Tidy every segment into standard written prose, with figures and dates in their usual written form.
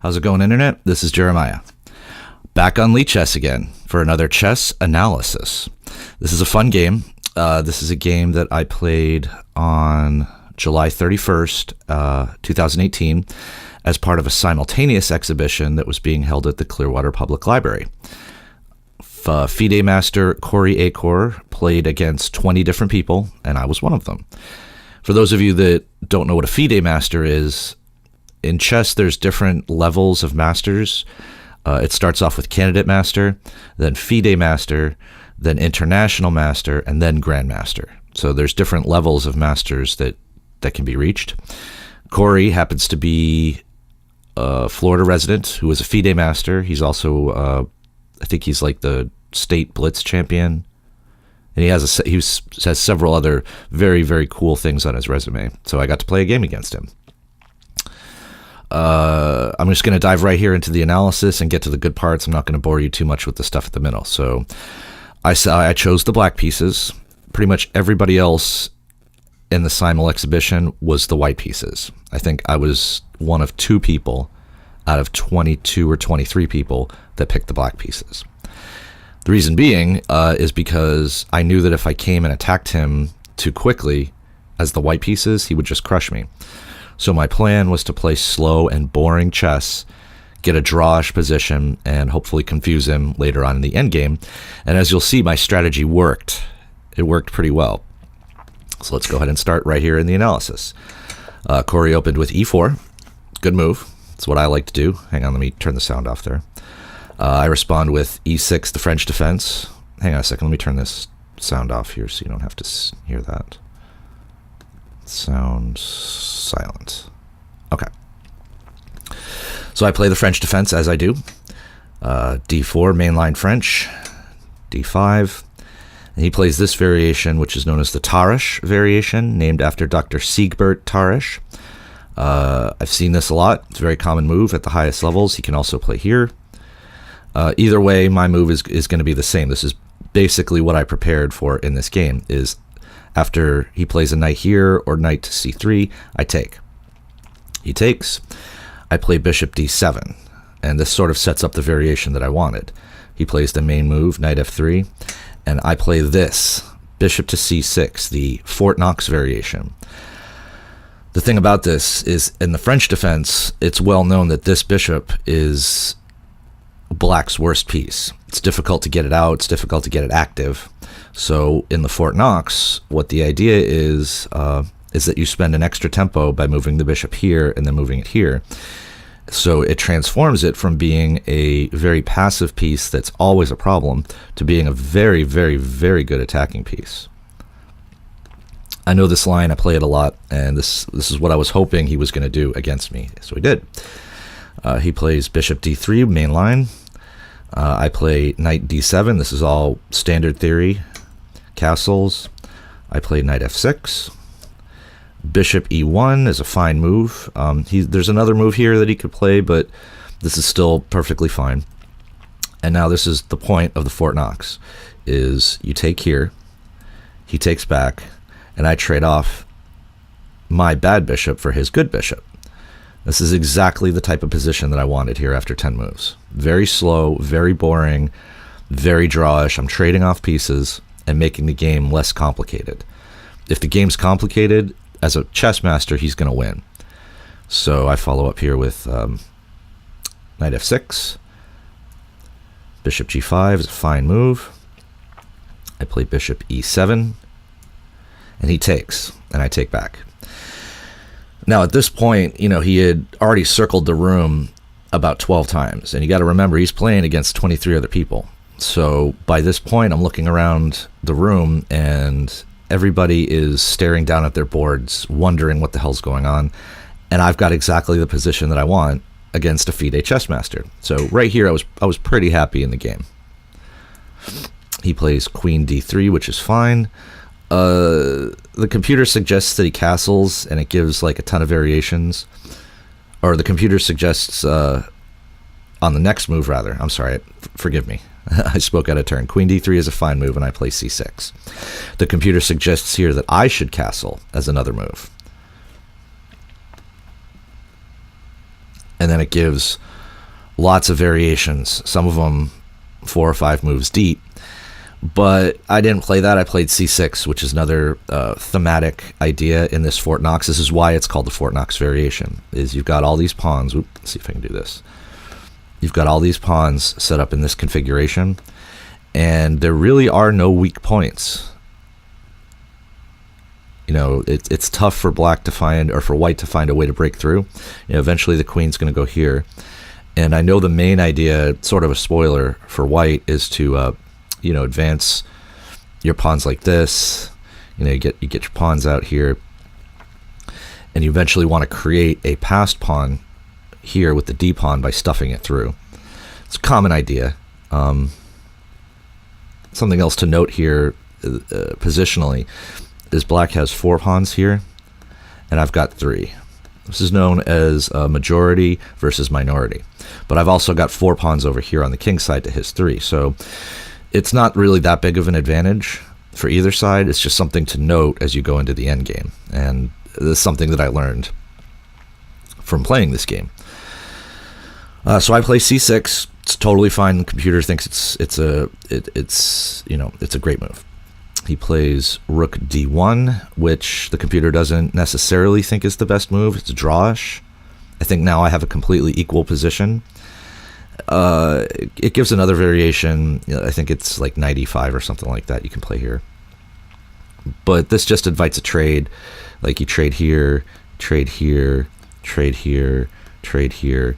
How's it going, Internet? This is Jeremiah. Back on Lee Chess again for another chess analysis. This is a fun game. This is a game that I played on July 31st, 2018, as part of a simultaneous exhibition that was being held at the Clearwater Public Library. FIDE master Corey Acor played against 20 different people, and I was one of them. For those of you that don't know what a FIDE master is, in chess there's different levels of masters. It starts off with candidate master, then FIDE master, then international master, and then grandmaster. So there's different levels of masters that can be reached. Corey happens to be a Florida resident who is a FIDE master. He's also, I think he's like the state blitz champion. And he has several other very, very cool things on his resume. So I got to play a game against him. I'm just going to dive right here into the analysis and get to the good parts. I'm not going to bore you too much with the stuff at the middle. So I chose the black pieces. Pretty much everybody else in the simul exhibition was the white pieces. I think I was one of 2 people out of 22 or 23 people that picked the black pieces. The reason being is because I knew that if I came and attacked him too quickly as the white pieces, he would just crush me. So my plan was to play slow and boring chess, get a drawish position, and hopefully confuse him later on in the endgame. And as you'll see, my strategy worked. It worked pretty well. So let's go ahead and start right here in the analysis. Corey opened with e4. Good move. That's what I like to do. Hang on, let me turn the sound off there. I respond with e6, the French defense. Hang on a second, let me turn this sound off here so you don't have to hear that. Sound silent. Okay. So I play the French defense as I do. d4, mainline French. d5. And he plays this variation, which is known as the Tarrasch variation, named after Dr. Siegbert Tarrasch. I've seen this a lot. It's a very common move at the highest levels. He can also play here. Either way, my move is going to be the same. This is basically what I prepared for in this game, is after he plays a knight here or knight to c3, I take. He takes. I play bishop d7, and this sort of sets up the variation that I wanted. He plays the main move, knight f3, and I play this, bishop to c6, the Fort Knox variation. The thing about this is, in the French defense, it's well known that this bishop is black's worst piece. It's difficult to get it out. It's difficult to get it active. So in the Fort Knox, what the idea is that you spend an extra tempo by moving the bishop here and then moving it here. So it transforms it from being a very passive piece that's always a problem to being a very, very, very good attacking piece. I know this line. I play it a lot, and this is what I was hoping he was going to do against me. So he did. He plays bishop d3, main line. I play knight d7. This is all standard theory, castles. I play knight f6. Bishop e1 is a fine move. There's another move here that he could play, but this is still perfectly fine. And now this is the point of the Fort Knox, is you take here, he takes back, and I trade off my bad bishop for his good bishop. This is exactly the type of position that I wanted here after 10 moves. Very slow, very boring, very drawish. I'm trading off pieces and making the game less complicated. If the game's complicated, as a chess master, he's going to win. So I follow up here with knight f6. Bishop g5 is a fine move. I play bishop e7. And he takes, and I take back. Now, at this point, he had already circled the room about 12 times. And you got to remember, he's playing against 23 other people. So by this point, I'm looking around the room, and everybody is staring down at their boards, wondering what the hell's going on. And I've got exactly the position that I want against a FIDE chess master. So right here, I was pretty happy in the game. He plays queen d3, which is fine. The computer suggests that he castles, and it gives like a ton of variations. Or the computer suggests on the next move, rather. I'm sorry, forgive me. I spoke out of turn. Queen d3 is a fine move, and I play c6. The computer suggests here that I should castle as another move. And then it gives lots of variations, some of them 4 or 5 moves deep. But I didn't play that. I played c6, which is another thematic idea in this Fort Knox. This is why it's called the Fort Knox variation, is you've got all these pawns. Let's see if I can do this. You've got all these pawns set up in this configuration, and there really are no weak points. You know, it's tough for black to find, or for white to find a way to break through. You know, eventually the queen's going to go here. And I know the main idea, sort of a spoiler for white, is to you know, advance your pawns like this. You know, you get your pawns out here, and you eventually want to create a passed pawn here with the D pawn by stuffing it through. It's a common idea. Something else to note here, positionally, is black has 4 pawns here, and I've got 3. This is known as majority versus minority. But I've also got 4 pawns over here on the king side to his 3. So it's not really that big of an advantage for either side. It's just something to note as you go into the end game. And this is something that I learned from playing this game. So I play c6. It's totally fine. The computer thinks it's a great move. He plays rook d1, which the computer doesn't necessarily think is the best move. It's drawish. I think now I have a completely equal position. It gives another variation. I think it's like knight e5 or something like that you can play here. But this just invites a trade. Like you trade here, trade here, trade here, trade here.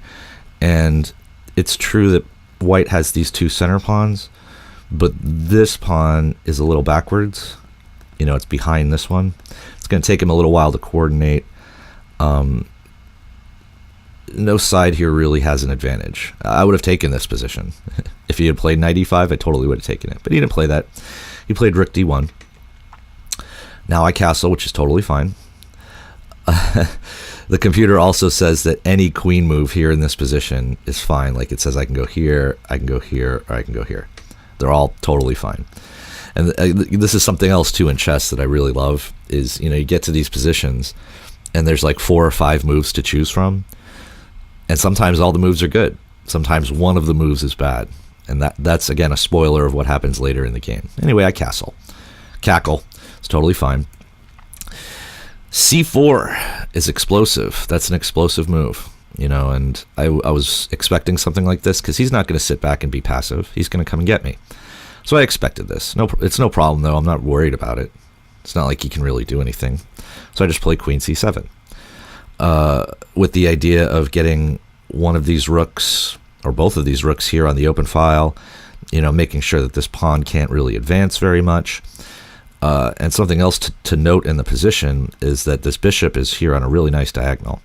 And it's true that white has these 2 center pawns, but this pawn is a little backwards. You know, it's behind this one. It's going to take him a little while to coordinate. No side here really has an advantage. I would have taken this position. If he had played knight e5, I totally would have taken it. But he didn't play that. He played rook d1. Now I castle, which is totally fine. The computer also says that any queen move here in this position is fine. Like it says I can go here, I can go here, or I can go here. They're all totally fine. And this is something else too in chess that I really love, is, you know, you get to these positions and there's like 4 or 5 moves to choose from. And sometimes all the moves are good. Sometimes one of the moves is bad. And that's, again, a spoiler of what happens later in the game. Anyway, I castle. Cackle. It's totally fine. c4 is explosive. That's an explosive move, you know, and I was expecting something like this because he's not going to sit back and be passive. He's going to come and get me. So I expected this. No, it's no problem, though. I'm not worried about it. It's not like he can really do anything. So I just play queen c7. With the idea of getting one of these rooks, or both of these rooks here on the open file, you know, making sure that this pawn can't really advance very much. And something else to note in the position is that this bishop is here on a really nice diagonal.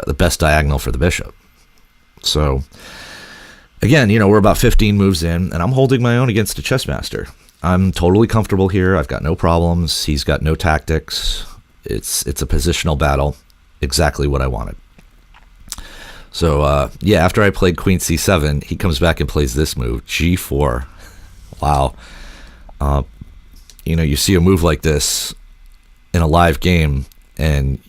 The best diagonal for the bishop. So, again, you know, we're about 15 moves in, and I'm holding my own against a chess master. I'm totally comfortable here. I've got no problems. He's got no tactics. It's a positional battle, exactly what I wanted. So yeah, after I played queen c7, he comes back and plays this move, g4. Wow. You know, you see a move like this in a live game, and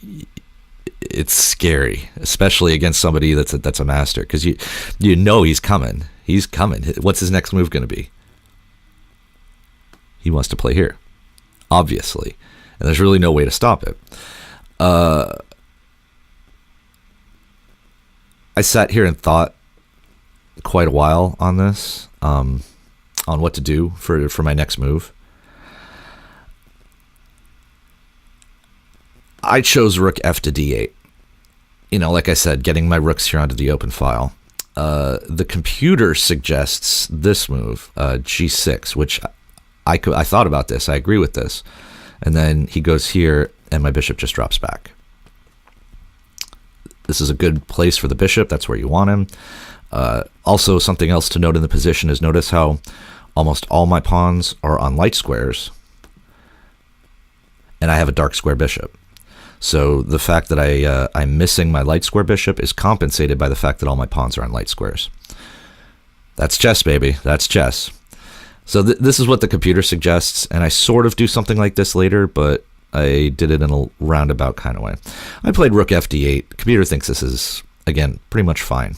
it's scary, especially against somebody that's a master, because you know he's coming. He's coming. What's his next move going to be? He wants to play here, obviously. And there's really no way to stop it. I sat here and thought quite a while on this, on what to do for my next move. I chose rook f to d8. You know, like I said, getting my rooks here onto the open file. The computer suggests this move, g6, which I thought about this. I agree with this. And then he goes here, and my bishop just drops back. This is a good place for the bishop. That's where you want him. Also, something else to note in the position is notice how almost all my pawns are on light squares, and I have a dark square bishop. So the fact that I'm missing my light square bishop is compensated by the fact that all my pawns are on light squares. That's chess, baby. That's chess. So this is what the computer suggests, and I sort of do something like this later, but I did it in a roundabout kind of way. I played rook fd8. Computer thinks this is, again, pretty much fine.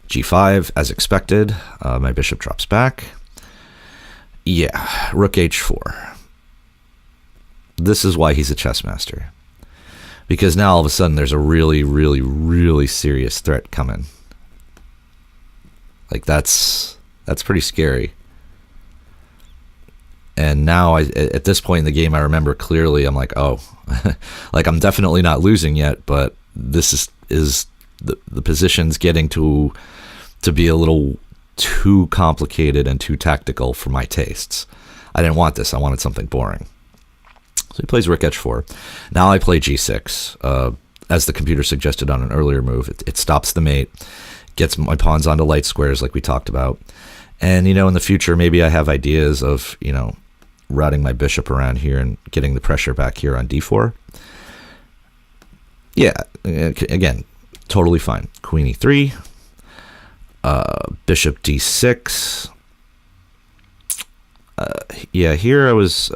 g5, as expected. My bishop drops back. Yeah, rook h4. This is why he's a chess master. Because now all of a sudden there's a really, really, really serious threat coming. Like that's pretty scary. And now at this point in the game, I remember clearly, I'm like, oh, like I'm definitely not losing yet, but this is the position's getting to be a little too complicated and too tactical for my tastes. I didn't want this. I wanted something boring. So he plays rook h4. Now I play g6. As the computer suggested on an earlier move, it stops the mate, gets my pawns onto light squares like we talked about. And, in the future, maybe I have ideas of, routing my bishop around here and getting the pressure back here on d4. Yeah, again, totally fine. Queen e3, bishop d6. Yeah, here I was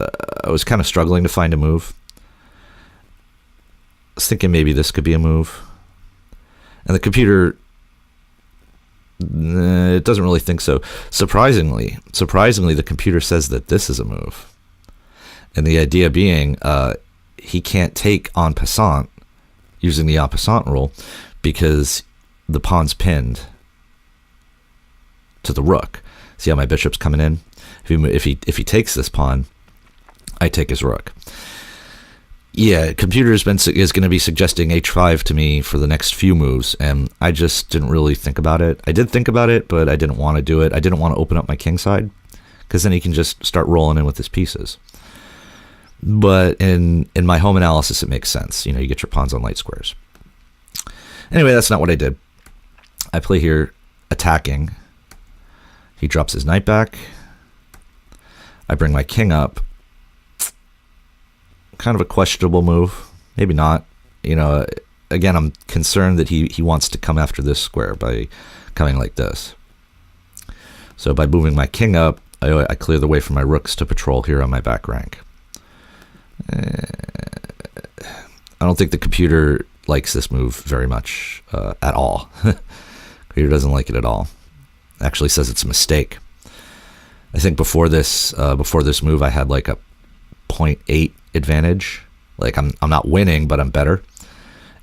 kind of struggling to find a move. I was thinking maybe this could be a move. And the computer, it doesn't really think so. Surprisingly, the computer says that this is a move. And the idea being, he can't take en passant using the en passant rule because the pawn's pinned to the rook. See how my bishop's coming in? If he takes this pawn, I take his rook. Yeah, computer is going to be suggesting h5 to me for the next few moves, and I just didn't really think about it. I did think about it, but I didn't want to do it. I didn't want to open up my king side, because then he can just start rolling in with his pieces. But in my home analysis, it makes sense. You get your pawns on light squares. Anyway, that's not what I did. I play here attacking. He drops his knight back. I bring my king up. Kind of a questionable move. Maybe not. Again, I'm concerned that he wants to come after this square by coming like this. So by moving my king up, I clear the way for my rooks to patrol here on my back rank. I don't think the computer likes this move very much at all. Computer doesn't like it at all. Actually says it's a mistake. I think before this move, I had like a 0.8 advantage. Like I'm not winning, but I'm better.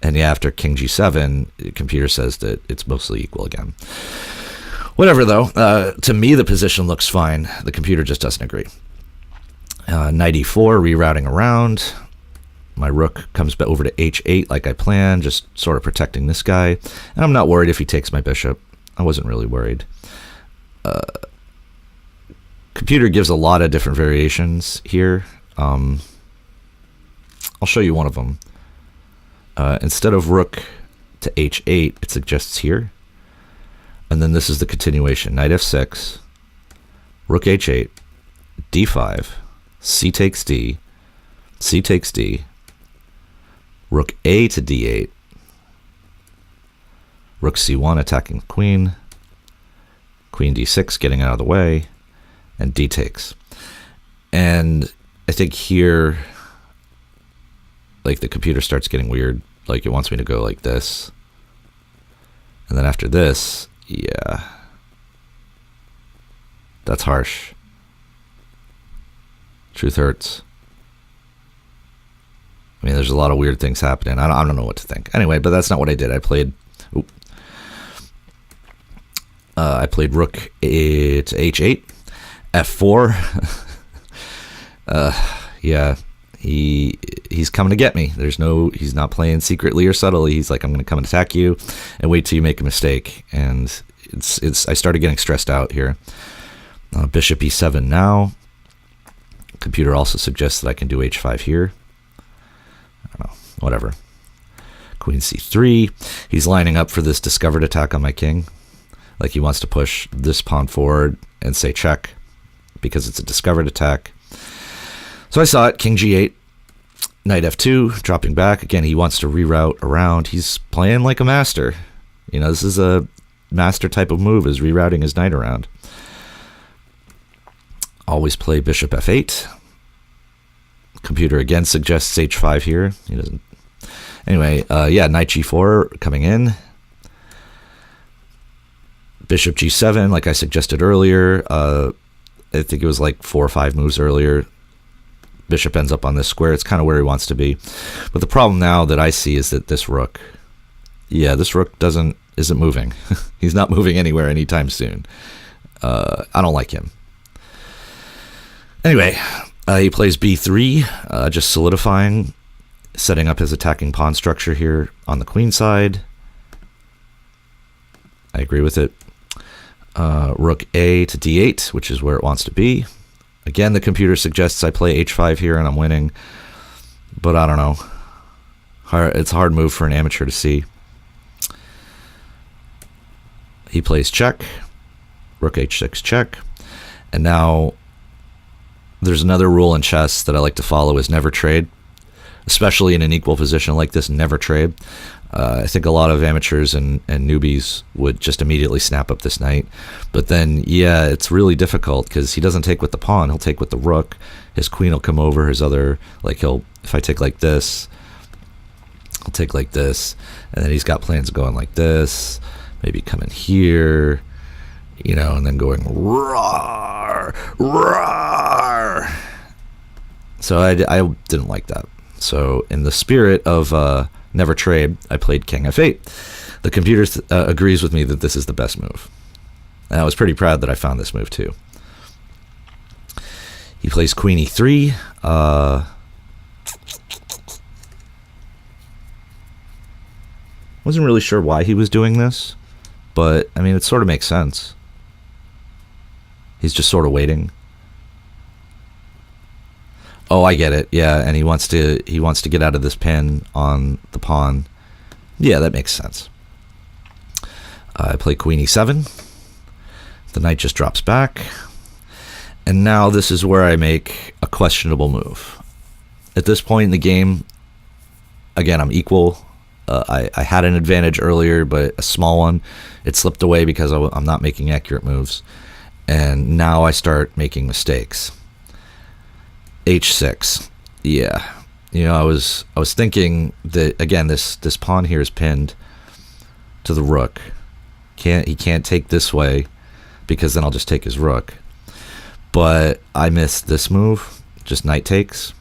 And yeah, after king g7, the computer says that it's mostly equal again. Whatever though. To me, the position looks fine. The computer just doesn't agree. Knight e4, rerouting around. My rook comes back over to h8 like I planned, just sort of protecting this guy. And I'm not worried if he takes my bishop. I wasn't really worried. Computer gives a lot of different variations here. I'll show you one of them. Instead of rook to h8, it suggests here. And then this is the continuation. Knight f6, rook h8, d5, c takes d, c takes d, rook a to d8, rook c1 attacking the queen, queen d6 getting out of the way, and d takes. And I think here, like the computer starts getting weird. Like it wants me to go like this. And then after this, yeah. That's harsh. Truth hurts. I mean, there's a lot of weird things happening. I don't know what to think. Anyway, but that's not what I did. I played rook to h8, f4. Yeah, he's coming to get me. He's not playing secretly or subtly. He's like, I'm going to come and attack you, and wait till you make a mistake. And I started getting stressed out here. Bishop e7 now. Computer also suggests that I can do h5 here. I don't know, whatever. Queen c3. He's lining up for this discovered attack on my king. Like he wants to push this pawn forward and say check because it's a discovered attack. So I saw it, king g8, knight f2, dropping back. Again, he wants to reroute around. He's playing like a master. This is a master type of move, is rerouting his knight around. Always play bishop f8. Computer again suggests h5 here. He doesn't. Anyway, yeah, knight g4 coming in. Bishop g7, like I suggested earlier. I think it was like 4 or 5 moves earlier. Bishop ends up on this square. It's kind of where he wants to be. But the problem now that I see is that this rook, yeah, this rook isn't moving. He's not moving anywhere anytime soon. I don't like him. Anyway, he plays b3, just solidifying, setting up his attacking pawn structure here on the queen side. I agree with it. Rook a to d8, which is where it wants to be. Again, the computer suggests I play h5 here and I'm winning, but I don't know. It's a hard move for an amateur to see. He plays check, rook h6 check, and now there's another rule in chess that I like to follow is never trade, especially in an equal position like this, never trade. I think a lot of amateurs and newbies would just immediately snap up this knight. But then, yeah, it's really difficult because he doesn't take with the pawn. He'll take with the rook. His queen will come over. His other, like if I take like this, I'll take like this. And then he's got plans going like this. Maybe coming here, you know, and then going roar, roar. So I didn't like that. So in the spirit of never trade, I played king f8. The computer agrees with me that this is the best move. And I was pretty proud that I found this move too. He plays queen e3. Wasn't really sure why he was doing this, but I mean, it sort of makes sense. He's just sort of waiting. Oh, I get it. Yeah, and he wants to get out of this pin on the pawn. Yeah, that makes sense. I play queen e7. The knight just drops back. And now this is where I make a questionable move. At this point in the game, again, I'm equal. I had an advantage earlier, but a small one. It slipped away because I'm not making accurate moves. And now I start making mistakes. h6. Yeah. You know, I was thinking that, again, this pawn here is pinned to the rook. He can't take this way because then I'll just take his rook. But I missed this move, just knight takes.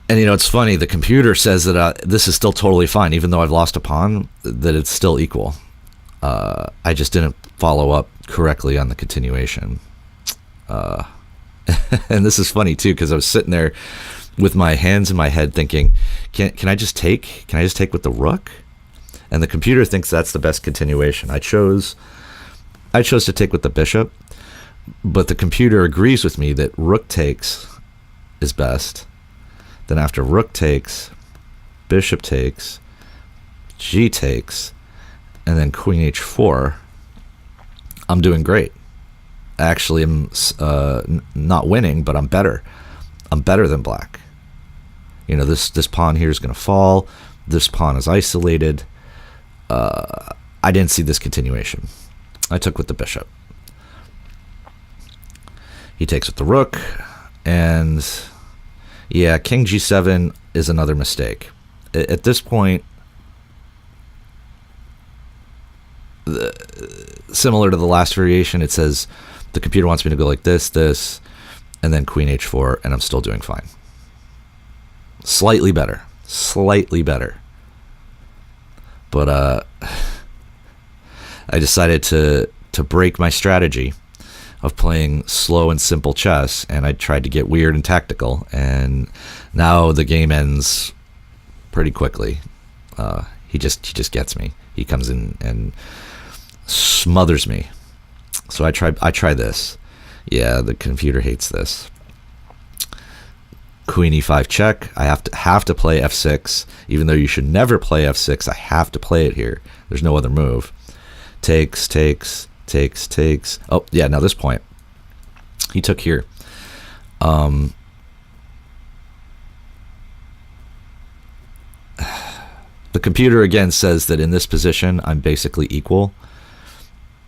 And, you know, it's funny, the computer says that this is still totally fine, even though I've lost a pawn, that it's still equal. I just didn't follow up correctly on the continuation. And this is funny, too, because I was sitting there with my hands in my head thinking, can I just take? Can I just take with the rook? And the computer thinks that's the best continuation. I chose to take with the bishop, but the computer agrees with me that rook takes is best. Then after rook takes, bishop takes, g takes, and then queen h4, I'm doing great. Actually, I'm not winning, but I'm better. I'm better than black. You know, this pawn here is going to fall. This pawn is isolated. I didn't see this continuation. I took with the bishop. He takes with the rook, and yeah, king g7 is another mistake. At this point, similar to the last variation, it says the computer wants me to go like this, and then queen h4, and I'm still doing fine. Slightly better. But I decided to break my strategy of playing slow and simple chess, and I tried to get weird and tactical, and now the game ends pretty quickly. He just gets me. He comes in and smothers me. So I try this. Yeah, the computer hates this. Queen e5 check. I have to play f6, even though you should never play f6. I have to play it here. There's no other move. Takes. Oh yeah, now this point he took here. The computer again says that in this position I'm basically equal,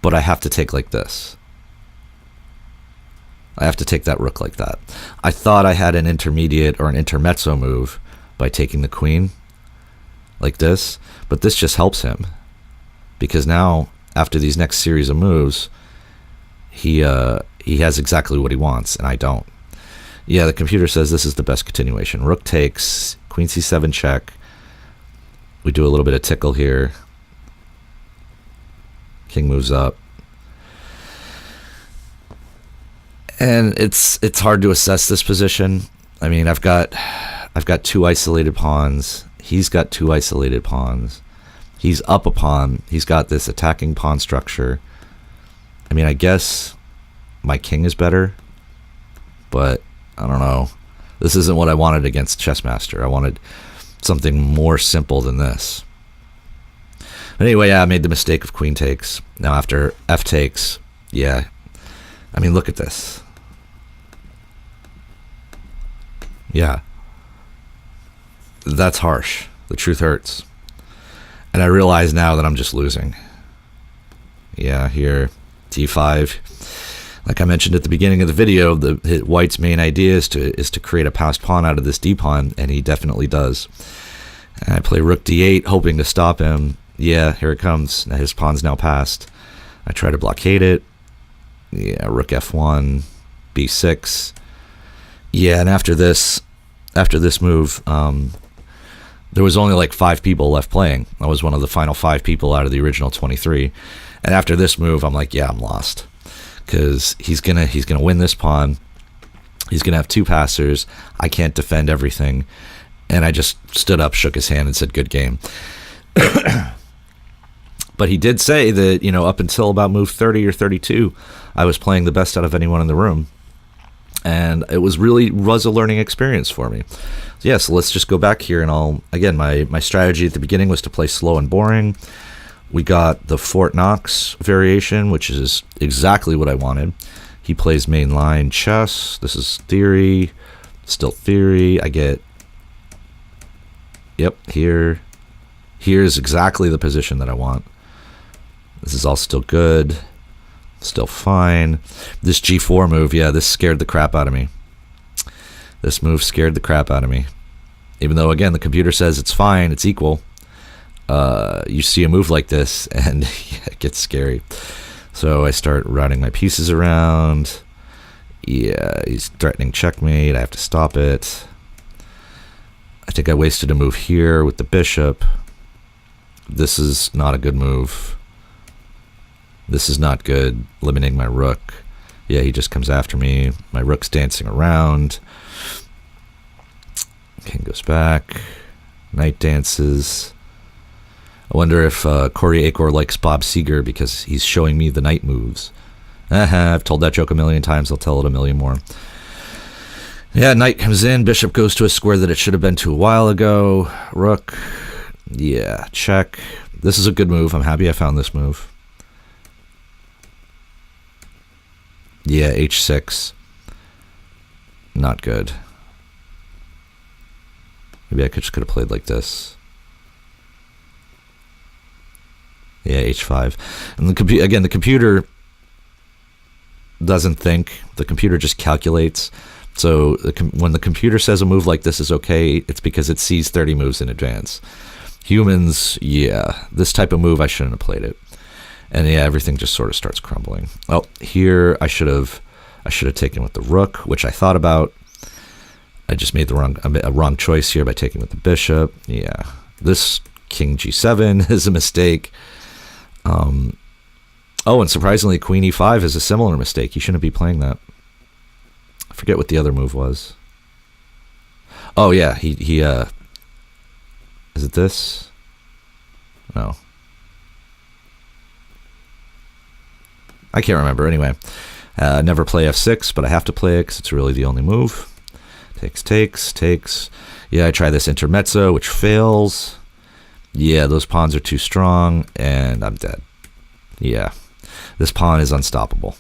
but I have to take like this. I have to take that rook like that. I thought I had an intermediate or an intermezzo move by taking the queen like this, but this just helps him, because now after these next series of moves, he has exactly what he wants, and I don't. Yeah, the computer says this is the best continuation. Rook takes, queen c7 check. We do a little bit of tickle here. King moves up. And it's hard to assess this position. I mean, I've got 2 isolated pawns. He's got 2 isolated pawns. He's up a pawn. He's got this attacking pawn structure. I mean, I guess my king is better, but I don't know. This isn't what I wanted against Chessmaster. I wanted something more simple than this. But anyway, yeah, I made the mistake of queen takes. Now after f takes, yeah. I mean, look at this. Yeah. That's harsh. The truth hurts. And I realize now that I'm just losing. Yeah, here, d5. Like I mentioned at the beginning of the video, White's main idea is to create a passed pawn out of this d-pawn, and he definitely does. And I play rook d8, hoping to stop him. Yeah, here it comes. Now his pawn's now passed. I try to blockade it. Yeah, rook f1, b6. Yeah, and after this move, there was only like 5 people left playing. I was one of the final 5 people out of the original 23. And after this move, I'm like, yeah, I'm lost. Because he's gonna win this pawn. He's gonna have 2 passers. I can't defend everything. And I just stood up, shook his hand, and said, good game. But he did say that, you know, up until about move 30 or 32, I was playing the best out of anyone in the room. And it was a learning experience for me. So yeah, so let's just go back here, and again, my strategy at the beginning was to play slow and boring. We got the Fort Knox variation, which is exactly what I wanted. He plays mainline chess. This is theory, still theory. I get, yep, here's exactly the position that I want. This is all still good, still fine. This g4 move, yeah, this scared the crap out of me. This move scared the crap out of me. Even though, again, the computer says it's fine, it's equal. You see a move like this, and yeah, it gets scary. So I start routing my pieces around. Yeah, he's threatening checkmate. I have to stop it. I think I wasted a move here with the bishop. This is not a good move. This is not good, limiting my rook. Yeah, he just comes after me. My rook's dancing around. King goes back. Knight dances. I wonder if Corey Acor likes Bob Seger because he's showing me the knight moves. I've told that joke a million times. I'll tell it a million more. Yeah, knight comes in. Bishop goes to a square that it should have been to a while ago. Rook. Yeah, check. This is a good move. I'm happy I found this move. Yeah, h6. Not good. Maybe I could have played like this. Yeah, h5. And the computer doesn't think. The computer just calculates. So when the computer says a move like this is okay, it's because it sees 30 moves in advance. Humans, yeah, this type of move, I shouldn't have played it. And yeah, everything just sort of starts crumbling. Oh, here I should have taken with the rook, which I thought about. I just made a wrong choice here by taking with the bishop. Yeah, this king g7 is a mistake. Oh, and surprisingly, queen e5 is a similar mistake. You shouldn't be playing that. I forget what the other move was. Oh yeah, he is it this? No. I can't remember. Anyway, never play f6, but I have to play it because it's really the only move. Takes. Yeah, I try this intermezzo, which fails. Yeah, those pawns are too strong, and I'm dead. Yeah, this pawn is unstoppable.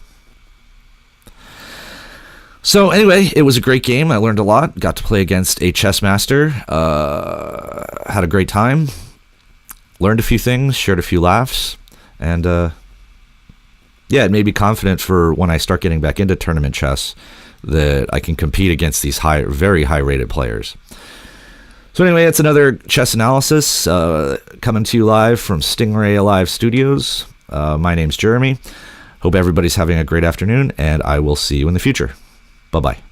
So anyway, it was a great game. I learned a lot. Got to play against a chess master. Had a great time. Learned a few things, shared a few laughs, and yeah, it made me confident for when I start getting back into tournament chess that I can compete against these very high rated players. So anyway, it's another chess analysis coming to you live from Stingray Alive Studios. My name's Jeremy. Hope everybody's having a great afternoon, and I will see you in the future. Bye-bye.